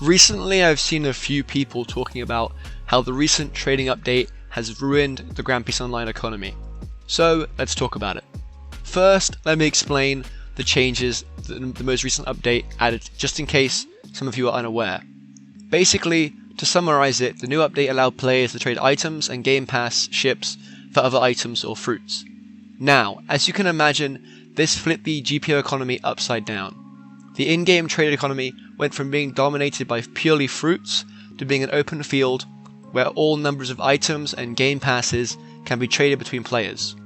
Recently, I've seen a few people talking about how the recent trading update has ruined the Grand Prix Online economy. So, let's talk about it. First, let me explain the changes that the most recent update added, just in case some of you are unaware. Basically, to summarize it, the new update allowed players to trade items and Game Pass ships for other items or fruits. Now, as you can imagine, this flipped the GPO economy upside down. The in-game trade economy went from being dominated by purely fruits to being an open field where all numbers of items and game passes can be traded between players.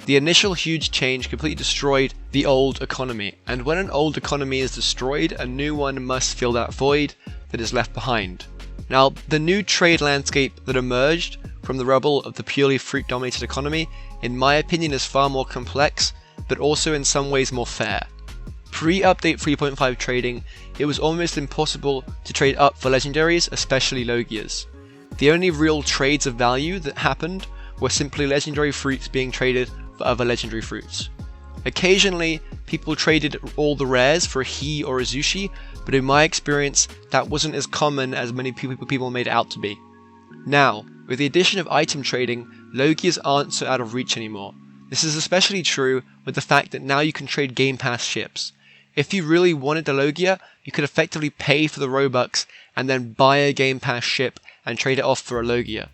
The initial huge change completely destroyed the old economy, and when an old economy is destroyed, a new one must fill that void that is left behind. Now, the new trade landscape that emerged from the rubble of the purely fruit-dominated economy, in my opinion, is far more complex, but also in some ways more fair. Pre-update 3.5 trading, it was almost impossible to trade up for legendaries, especially Logias. The only real trades of value that happened were simply legendary fruits being traded for other legendary fruits. Occasionally, people traded all the rares for a He or a Zushi, but in my experience, that wasn't as common as many people made it out to be. Now, with the addition of item trading, Logias aren't so out of reach anymore. This is especially true with the fact that now you can trade Game Pass ships. If you really wanted the Logia, you could effectively pay for the Robux and then buy a Game Pass ship and trade it off for a Logia.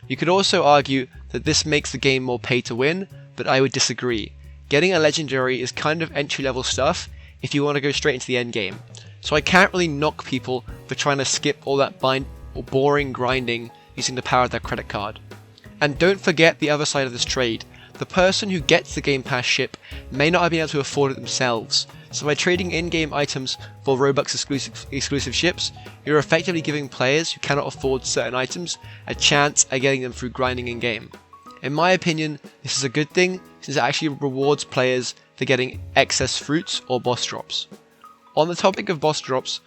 You could also argue that this makes the game more pay to win, but I would disagree. Getting a legendary is kind of entry level stuff if you want to go straight into the end game. So I can't really knock people for trying to skip all that boring grinding using the power of their credit card. And don't forget the other side of this trade. The person who gets the Game Pass ship may not have been able to afford it themselves, so by trading in-game items for Robux exclusive ships, you're effectively giving players who cannot afford certain items a chance at getting them through grinding in-game. In my opinion, this is a good thing, since it actually rewards players for getting excess fruits or boss drops. On the topic of boss drops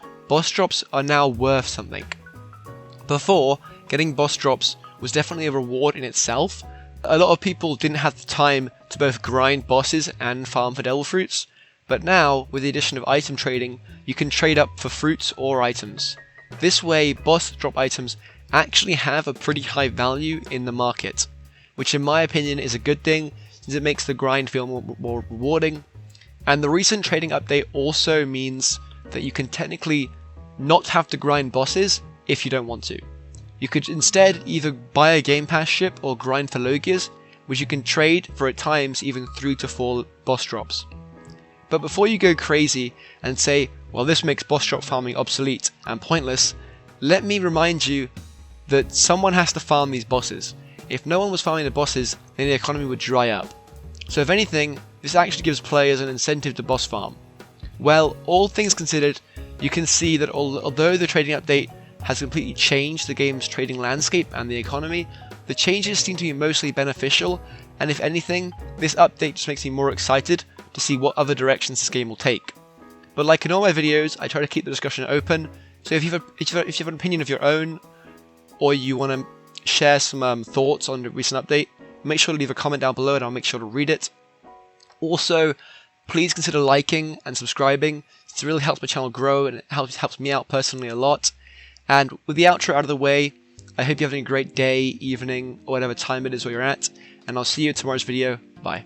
are now worth something. Before, getting boss drops was definitely a reward in itself. A lot of people didn't have the time to both grind bosses and farm for devil fruits, but now, with the addition of item trading, you can trade up for fruits or items. This way, boss drop items actually have a pretty high value in the market, which in my opinion is a good thing, since it makes the grind feel more rewarding. And the recent trading update also means that you can technically not have to grind bosses if you don't want to. You could instead either buy a Game Pass ship or grind for Logias, which you can trade for at times even 3 to 4 boss drops. But before you go crazy and say, well, this makes boss drop farming obsolete and pointless, let me remind you that someone has to farm these bosses. If no one was farming the bosses, then the economy would dry up. So if anything, this actually gives players an incentive to boss farm. Well, all things considered, you can see that although the trading update has completely changed the game's trading landscape and the economy, the changes seem to be mostly beneficial, and if anything, this update just makes me more excited to see what other directions this game will take. But like in all my videos, I try to keep the discussion open, so if you have an opinion of your own, or you want to share some thoughts on the recent update, make sure to leave a comment down below and I'll make sure to read it. Also, please consider liking and subscribing. It really helps my channel grow and it helps me out personally a lot. And with the outro out of the way, I hope you're having a great day, evening, or whatever time it is where you're at, and I'll see you in tomorrow's video. Bye.